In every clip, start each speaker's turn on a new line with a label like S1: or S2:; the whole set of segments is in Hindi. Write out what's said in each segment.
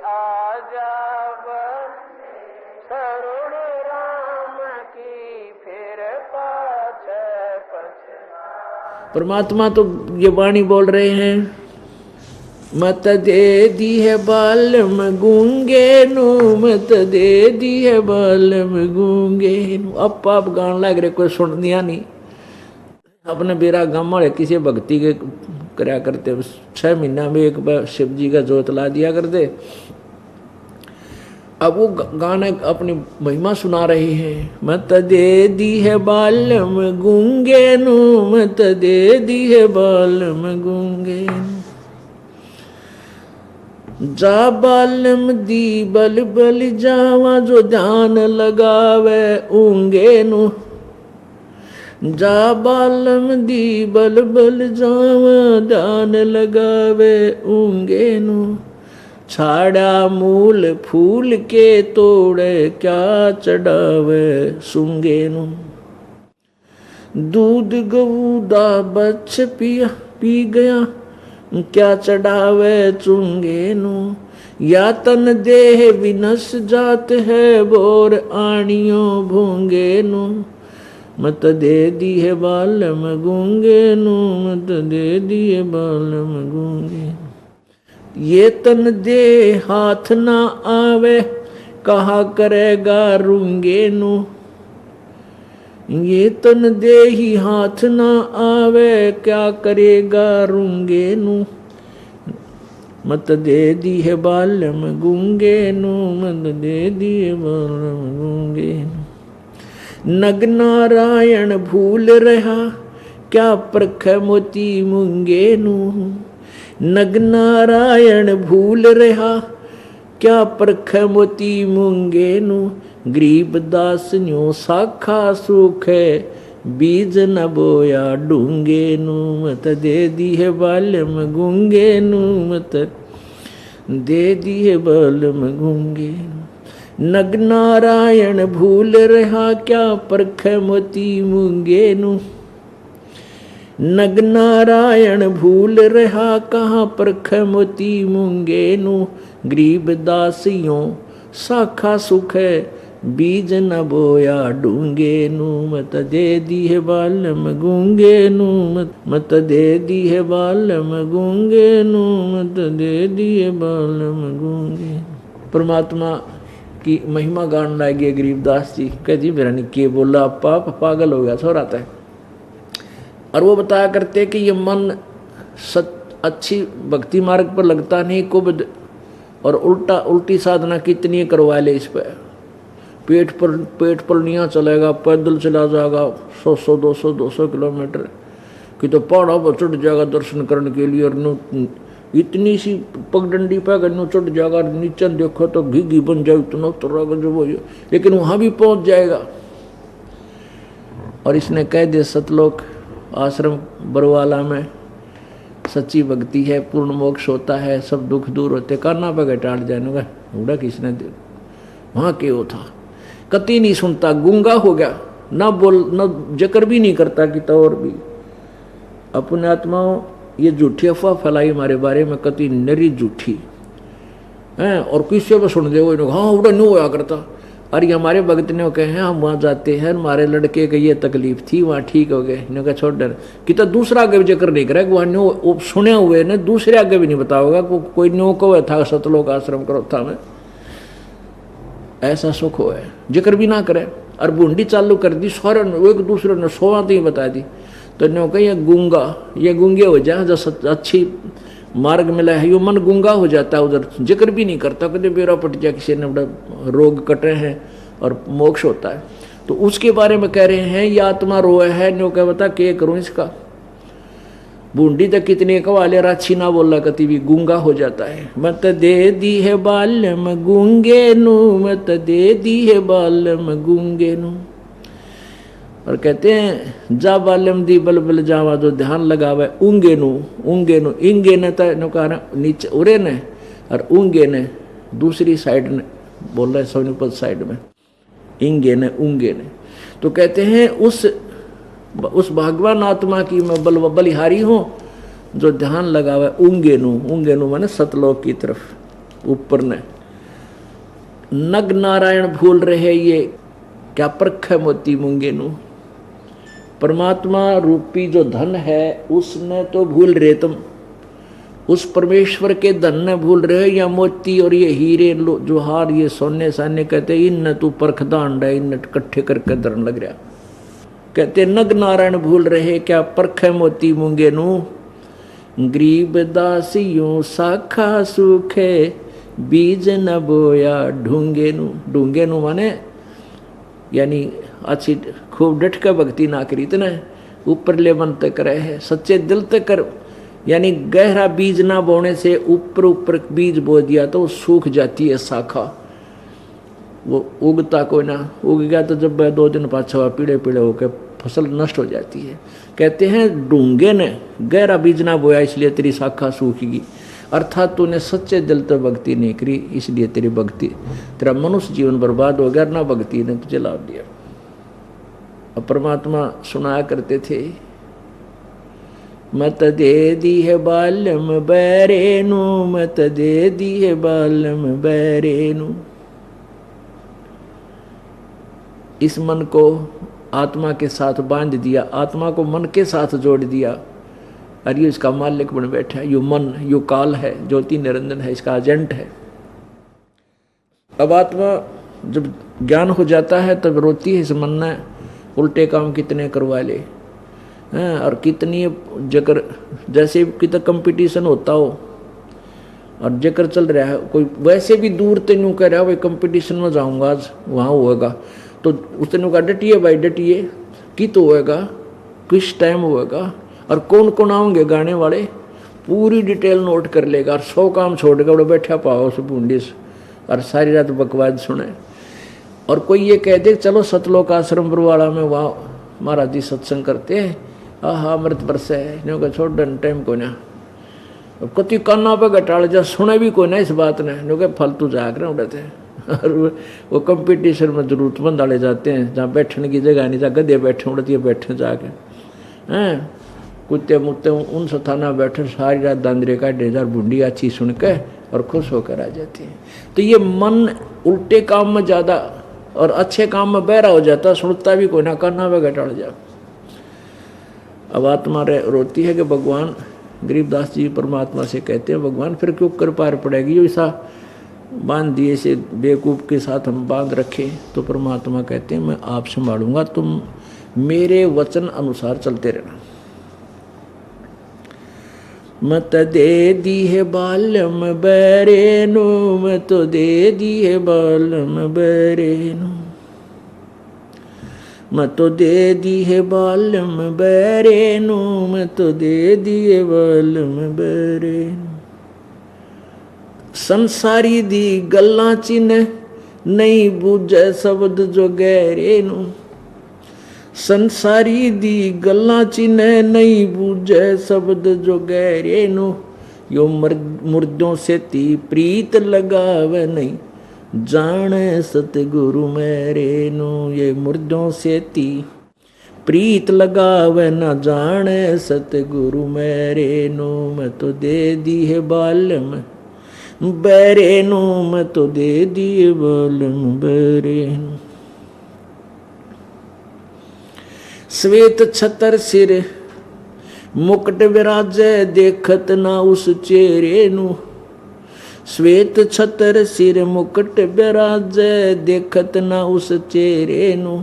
S1: आजा तरुण राम की फिर पाछे पछे। परमात्मा तो ये वाणी बोल रहे हैं, मत दे दी है बालम गूंगे नु, मत दे दी है बालम गूंगे नु। अब पाप गान लग रहे, कोई सुन दिया नहीं। अपने बेरा गाँव वाले किसी भक्ति के करया करते, 6 महीना में एक बार शिव जी का जोत ला दिया करते। अब वो गाना अपनी महिमा सुना रहे हैं, मत दे दी है बालम गूंगे नु, मत दे दी है बालम गूंगे नु। जा बालम दी बल बल जावा, जो ध्यान लगावे ऊंगे नु। जा बालम दी बल बल जावा, ध्यान लगावे ऊंगे नु। छाड़ा मूल फूल के तोड़े, क्या चढ़ावे सूंगे नु। दूध गऊ दा बच्च पिया पी गया, क्या चढ़ावे चुंगे नु। या तन देह विनस जात है, बोर आणियों भूंगे नु। मत दे दी है बालम गूंगे नु, मत दे दी है बालम गूंगे। ये तन दे हाथ ना आवे, कहा करेगा रूंगे नु। ये तन दे ही हाथ ना आवे, क्या करेगा रूंगे नु। मत दे दी है बालम गूंगे नु, मत दे दी है बालम गूंगे नु। नग नारायण भूल रहा, क्या परख मोती मूंगे नु। नग नारायण भूल रहा, क्या परख मोती मूंगे नु। गरीब दास न्यो साखा सुख है, बीज न बोया डूंगे नु। मत दे दी है बालम गूंगे नु, मत दे दी है बालम गूंगे नु। नग नारायण भूल रहा, क्या परख मोती मूंगे नु। नग नारायण भूल रहा, कहाँ परख मोती मूंगे नु। गरीब दासियों साखा सुख है, बीज न बोया डूंगे नु। मत दे दी है बालम गूंगे नु, मत दे दी है बालम गूंगे नु, मत दे दी है बालम गूंगे। परमात्मा की महिमा गान लागे गरीबदास जी। कह जी मेरा नहीं के बोला, पाप पागल हो गया सो रहा है। और वो बताया करते कि ये मन अच्छी भक्ति मार्ग पर लगता नहीं, कुबद और उल्टी साधना कितनी करवा ले। इस पर पेट पर नहीं चलेगा, पैदल चला जाएगा 100-200 किलोमीटर कि तो पहाड़ों पर चढ़ जाएगा दर्शन करने के लिए। और इतनी सी पगडंडी पे अगर चढ़ जाएगा, नीचे देखो तो घी बन जाए, इतना उतरेगा जो वो, लेकिन वहाँ भी पहुँच जाएगा। और इसने कह दिया सतलोक आश्रम बरवाला में सच्ची भक्ति है, पूर्ण मोक्ष होता है, सब दुख दूर होते। काना पे घटाट जाएगा उड़ा किसने दे वहाँ क्यों था। कति नहीं सुनता, गूंगा हो गया, ना बोल न जिक्र भी नहीं करता कि तो। और भी अपने आत्माओं ये झूठी अफवाह फैलाई हमारे बारे में, कति नरी झूठी हैं। और किसी पर सुन दे वो हाँ उड़ा नहीं होया करता। अरे हमारे भगत ने कहे हैं हम वहाँ जाते हैं, हमारे लड़के की ये तकलीफ थी, वहाँ ठीक हो गए। इन्होंने कहा छोड़ डर कि तो दूसरा आगे भी जिक्र नहीं करे, वहाँ नो सुने हुए ने दूसरे आगे भी नहीं बताओगा। कोई नो को था सतलोक आश्रम करो था में ऐसा सुख हो है, जिक्र भी ना करे। और बूंदी चालू कर दी सारे एक दूसरे ने सोवाते ही बता दी। तो इन्होंने कहा ये गूंगे हो जाए, जो अच्छी मार्ग मिला है यो मन गूंगा हो जाता है, उधर जिक्र भी नहीं करता। कभी बेरा पट जाए, किसी ने बड़ा रोग कटे हैं और मोक्ष होता है। तो उसके बारे में कह रहे हैं ये आत्मा रोए है, नो क्या बता क्या करूं इसका। बूंदी तक कितने कवाले राछी ना बोला, कति भी गूंगा हो जाता है। मत दे दी है बालम गूंगे नु, मत दे दी है बालम गूंगे नु। और कहते हैं जा बालम दी बल बल जावा, जो ध्यान लगावे ऊंगे नु। इंगे ने तो कहा नीचे उरे ने, और ऊंगे ने दूसरी साइड ने बोल रहे सोनीपत साइड में, इंगे ने ऊंगे ने। तो कहते हैं उस भगवान आत्मा की मैं बलिहारी हूँ जो ध्यान लगावे ऊंगे नु माने सतलोक की तरफ ऊपर ने। नग नारायण भूल रहे ये क्या परख मोती मूंगे नू। परमात्मा रूपी जो धन है उसने तो भूल रहे तुम, उस परमेश्वर के धन ने भूल रहे हो, या मोती और ये हीरे जोहार ये सोने साने कहते इन तू परख दांड है, इन इकट्ठे करके धरन लग रहा। कहते नग नारायण भूल रहे क्या परख मोती मूंगे नू। गरीब दासियों साखा सूखे बीज न बोया ढूंगे नू। ढूंगे नू माने यानी अच्छी खूब डट का भक्ति ना करी इतना ऊपर ले मन तक रहे सच्चे दिल तक कर, यानी गहरा बीज ना बोने से ऊपर ऊपर बीज बो दिया तो सूख जाती है शाखा, वो उगता कोई ना। उग गया तो जब 2 दिन पाछा पीड़े पीड़े होकर फसल नष्ट हो जाती है। कहते हैं डूंगे ने गहरा बीज ना बोया इसलिए तेरी शाखा सूखेगी, अर्थात तूने सच्चे दिल तो भक्ति नहीं करी इसलिए तेरी भक्ति तेरा मनुष्य जीवन बर्बाद हो गया, ना भक्ति ने तुझे लाभ दिया। अब परमात्मा सुनाया करते थे मत दे दी है बालम बैरेनु, मत दे दी है बालम बैरेनु। इस मन को आत्मा के साथ बांध दिया, आत्मा को मन के साथ जोड़ दिया, और ये इसका मालिक बन बैठा है। यो मन यो काल है, ज्योति निरंजन है, इसका एजेंट है। अब आत्मा जब ज्ञान हो जाता है तब रोती है इस मन ने उल्टे काम कितने करवा ले हैं, और कितनी जकर जैसे कितना कंपटीशन होता हो और जकर चल रहा है कोई वैसे भी दूर तेनू कह रहा है भाई कंपटीशन में जाऊंगा आज वहाँ होएगा, तो उसने कहा डटिए भाई डटिए कि तो होएगा किस टाइम होएगा और कौन कौन आएंगे गाने वाले, पूरी डिटेल नोट कर लेगा और 100 काम छोड़ेगा वो बैठा पाओ उस बूंदी से और सारी रात बकवाद सुने। और कोई ये कह दे चलो सतलोक आश्रम बरवाड़ा में वहाँ महाराज जी सत्संग करते हैं, हाँ अमृत बरसे है छोड़ डन टाइम को ना कति काना पे घटाल जा सुने भी कोई ना इस बात ने नो के फालतू जाग रहे उड़ते हैं। और वो कंपटीशन में जरूरतमंद डाले जाते हैं जहाँ बैठने की जगह नहीं, जहाँ गधे बैठे उड़ती है बैठे जाके हैं कुत्ते मुत्ते उन स्थाना बैठे सारी रात दांदरे का 1000 बूंदी अच्छी सुन के और खुश होकर आ जाती है। तो ये मन उल्टे काम में ज़्यादा और अच्छे काम में बहरा हो जाता, सुनता भी कोई ना करना वे घटाड़ जा। अब आत्मा रोती है कि भगवान, गरीबदास जी परमात्मा से कहते हैं भगवान फिर क्यों कर पार पड़ेगी, जो ऐसा बांध दिए से बेवकूफ़ के साथ हम बांध रखे। तो परमात्मा कहते हैं मैं आप संभालूंगा, तुम मेरे वचन अनुसार चलते रहना। मत दे दी है बालम बैरेनु, मत दे दी है बालम बैरेनु, मत दे दी है बालम बैरेनु, मत दे दी है बालम बैरेनु। संसारी दी गल्लां चिन्ह नहीं बूझे शब्द जो गहरे नू, संसारी दी गल्लां चिन्ह नहीं बूझे शब्द जो गहरे नू। यो मुर्दों से ती प्रीत लगावे नहीं जाने सतगुरु मेरे नू। ये मुर्दों से ती प्रीत लगावे न जाने सतगुरु मेरे नू। मैं तो दे दी है बालम बैरेनु, मैं तो दे दिए बालम बैरेनु। श्वेत छतर सिर मुकुट विराजे देखत ना उस चेहरे नू। श्वेत छतर सिर मुकुट विराजे देखत ना उस चेहरे नू।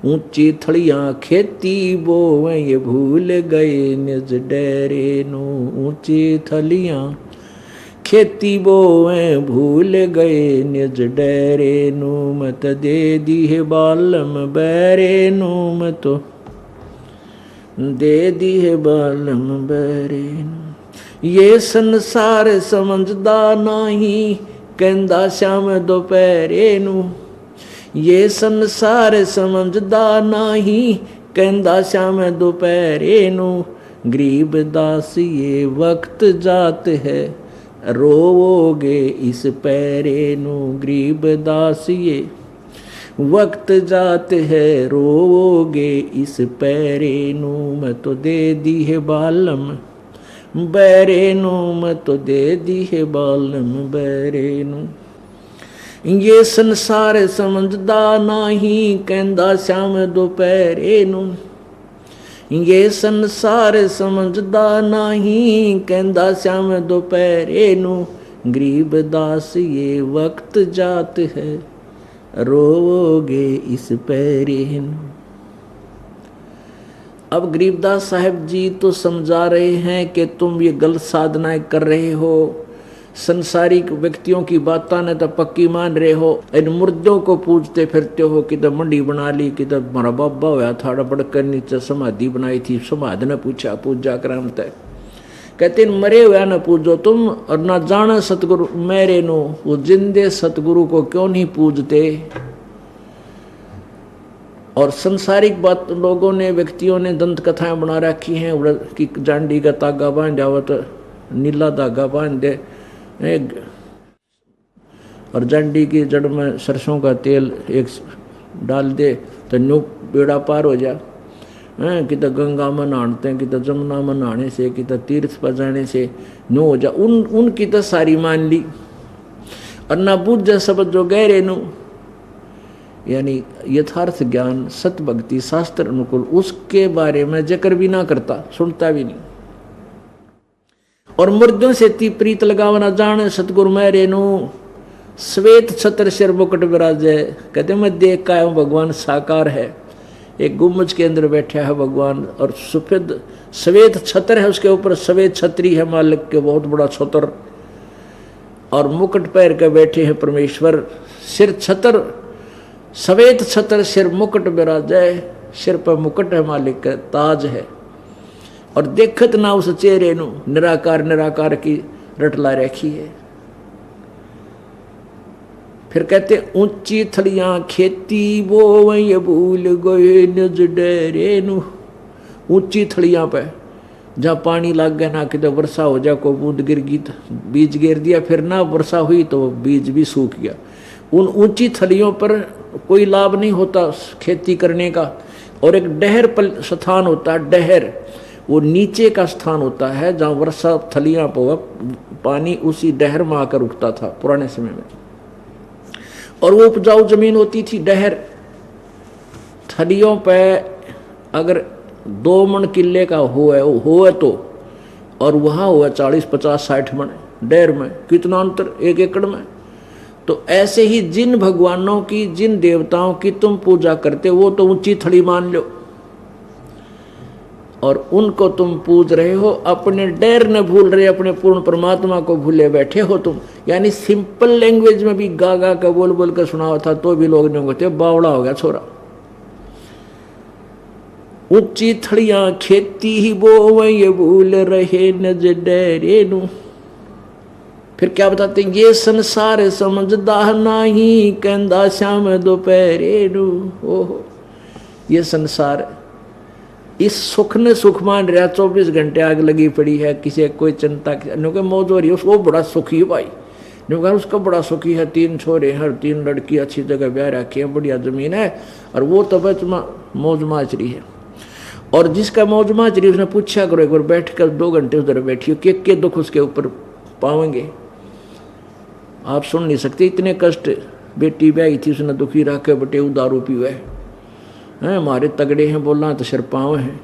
S1: ऊंची थड़ियां खेती बोवे ये भूल गए निज डेरे नू। ऊंची थलियां खेती बोए भूल गए निज डेरे नू। मत दे दी है बालम बैरे नू, मत दे दी है बालम बैरे नू। ये संसार समझदा नहीं कहंदा श्याम दोपहरे नू। ये संसार समझदा नहीं कहंदा श्याम दोपहरे नू। गरीब दास ये वक्त जात है रोवोगे इस पैरे नू। गरीब दास ये वक्त जात है रोवोगे इस पैरे नू। मैं तो दे दी है बालम बैरे नू, मैं तो दे दी है बालम बैरे नू। ये संसार समझदा नाही, कहंदा श्याम दोपहरे नू। ये संसार समझदा नाही, कहंदा श्याम दोपहरे नू। गरीब दास ये वक्त जात है, रोओगे इस पैरे नू। अब गरीबदास साहब जी तो समझा रहे हैं कि तुम ये गलत साधनाएं कर रहे हो, संसारिक व्यक्तियों की बातों ने तो पक्की मान रहे हो, इन मुर्दों को पूजते फिरते हो, कि तो मंडी बना ली, कि तो हमारा बाबा होया था बड़कर नीचे समाधि बनाई थी, समाधि ने पूछा पूजा कराम तय। कहते मरे हुआ न पूजो तुम, और ना जाना सतगुरु मेरे नो, वो जिंदे सतगुरु को क्यों नहीं पूजते। और संसारिक बात लोगों ने, व्यक्तियों ने दंत कथाएं बना रखी हैं कि जांडी का तागा बांध जाओ तो नीला धागा बांध दे, और जांडी की जड़ में सरसों का तेल एक डाल दे तो न्यू बेड़ा पार हो जा। कि तो गंगा में नहाते हैं, कि तो जमुना में नहाने से, कि तो तीर्थ पर जाने से न्यू हो जा। उनकी तो सारी मान ली, और ना बुझ शब्द जो गहरे नु, यानी यथार्थ ज्ञान सत भक्ति शास्त्र अनुकूल, उसके बारे में जिक्र भी ना करता, सुनता भी नहीं। और मुर्दों से ती प्रीत लगावना जाने सतगुरु मेरे नु। श्वेत छत्र सिर मुकुट विराजे, कहते मैं देख का हूं भगवान साकार है, एक गुम्बज के अंदर बैठा है भगवान, और सफेद श्वेत छत्र है, उसके ऊपर श्वेत छत्री है मालिक के, बहुत बड़ा छत्र, और मुकुट पैर के बैठे हैं परमेश्वर। सिर छत्र श्वेत छत्र सिर मुकुट विराजे, सिर पर मुकुट है मालिक का, ताज है, और देखत ना उस चेहरे नु, निराकार निराकार की रटला रखी है। फिर कहते ऊंची थड़ियां खेती वो वही भूल गए निज डेरे नु। ऊंची थड़ियां पे जहाँ पानी लग गया ना, कि तो वर्षा हो जा, को बूंद गिर गई तो बीज गिर दिया, फिर ना वर्षा हुई तो बीज भी सूख गया। उन ऊंची थड़ियों पर कोई लाभ नहीं होता खेती करने का। और एक डहर स्थान होता है, डहर वो नीचे का स्थान होता है जहाँ वर्षा थलियां पर पानी उसी डहर में आकर उठता था पुराने समय में, और वो उपजाऊ जमीन होती थी डहर। थलियों पे अगर 2 मन किले का हो तो, और वहाँ हुआ 40, 50, 60 मन, डहर में कितना अंतर 1 एकड़ में। तो ऐसे ही जिन भगवानों की, जिन देवताओं की तुम पूजा करते, वो तो ऊंची थड़ी मान लो, और उनको तुम पूज रहे हो, अपने डर न भूल रहे, अपने पूर्ण परमात्मा को भूले बैठे हो तुम। यानी सिंपल लैंग्वेज में भी गा गा का बोल बोल कर सुनावा था तो भी लोग नहीं कहते बावड़ा हो गया छोरा। ऊंची थड़ियां खेती ही वो ये भूल रहे नज डरे नु। फिर क्या बताते हैं, ये संसार समझदा नहीं, कहंदा श्याम दोपहरे नु। ओहो, ये संसार इस सुख ने सुख मान रहा, 24 घंटे आग लगी पड़ी है, किसी कोई चिंता क्योंकि मौज हो रही है, उसको बड़ा सुखी है भाई, क्योंकि उसका बड़ा सुखी है, 3 छोरे हैं, 3 लड़की, अच्छी जगह ब्याह रखी है, बढ़िया जमीन है, और वो तो बस मौज माच रही है। और जिसका मौज माच रही उसने पूछा करो एक बार बैठ कर 2 घंटे उधर बैठी हो, के दुख उसके ऊपर पाओगे आप सुन नहीं सकते। इतने कष्ट, बेटी ब्याही थी उसने दुखी रख के बटे दारू पीवे हैं, हमारे तगड़े हैं बोलना तो सिर पाँव हैं।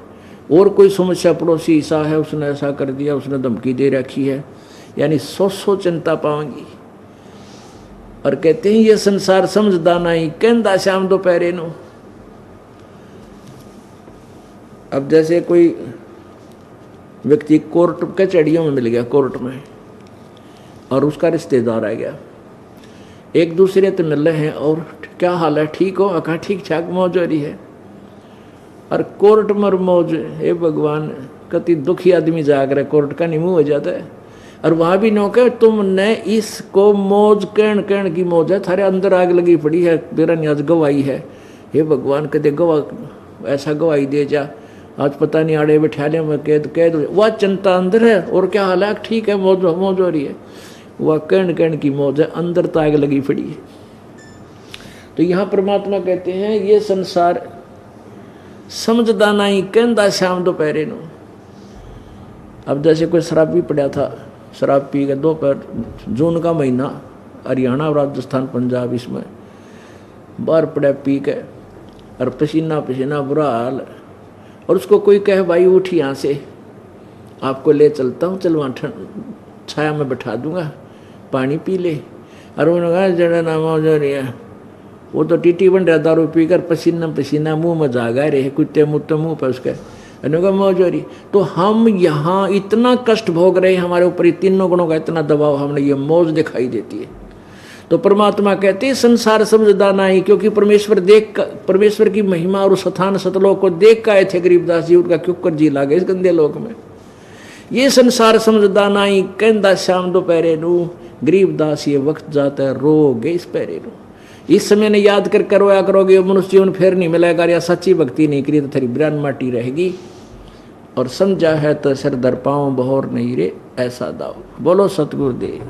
S1: और कोई समस्या पड़ोसी ऐसा है, उसने ऐसा कर दिया, उसने धमकी दे रखी है, यानी 100 चिंता पाऊंगी। और कहते हैं ये संसार समझदा नहीं, कहंदा श्याम दोपहरे नु। अब जैसे कोई व्यक्ति कोर्ट कचहरियों में मिल गया, कोर्ट में, और उसका रिश्तेदार आ गया, एक दूसरे तो मिल रहे हैं, और क्या हाल है, ठीक हो, कहा ठीक ठाक, मौज हो रही है। और कोर्ट मर मौज, हे भगवान, कति दुखी आदमी जाग रहा है, कोर्ट का निमू हो जाता है। और वहाँ भी नौके तुमने इसको मौज कहन की मौज है, थारे अंदर आग लगी पड़ी है, तेरा न्याज गवाही है। हे भगवान, कदे गवाह ऐसा गवाही दे जा, आज पता नहीं आड़े बैठा ले मैं कैद वह चिंता अंदर है। और क्या हाल है, ठीक है, मौज हो रही है, वह कहन की मौज है, अंदर तो आग लगी पड़ी है। तो यहाँ परमात्मा कहते हैं ये संसार समझदा नहीं, कहंदा श्याम दोपहरे नु। अब जैसे कोई शराबी पड़ा था, शराब पी के दोपहर, जून का महीना, हरियाणा और राजस्थान पंजाब इसमें बाहर पड़ा पी के और पसीना पसीना बुरा हाल। और उसको कोई कहे भाई उठ यहाँ से, आपको ले चलता हूँ, चल वहाँ छाया में बैठा दूंगा, पानी पी ले। और उन्होंने कहा जड़ा नाम जो रही है वो तो टीटी बन रहा, दारू पी कर पसीना पसीना मुँह में जागा रहे, कुत्ते मुत्ते मुँह पर उसके मौज हो रही। तो हम यहाँ इतना कष्ट भोग रहे हैं, हमारे ऊपर तीनों गुणों का इतना दबाव, हमने ये मौज दिखाई देती है। तो परमात्मा कहते हैं संसार समझदा नहीं, क्योंकि परमेश्वर की महिमा और स्थान सतलोक को देख के आए थे गरीबदास जी, उनका क्यों कर जी लागे इस गंदे लोक में। ये संसार समझदा नहीं कहता शाम दोपहरे नू, गरीबदास ये वक्त जाता है रोगे इस पैरे नू। इस समय ने याद कर रोया करोगे, मनुष्य जीवन फिर नहीं मिलेगा, या सच्ची भक्ति नहीं करी तो तेरी ब्रान माटी रहेगी। और समझा है तो सिर दर पाऊं बहोर नहीं रे ऐसा दाव। बोलो सतगुरुदेव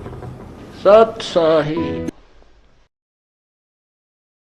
S1: सत साहिब।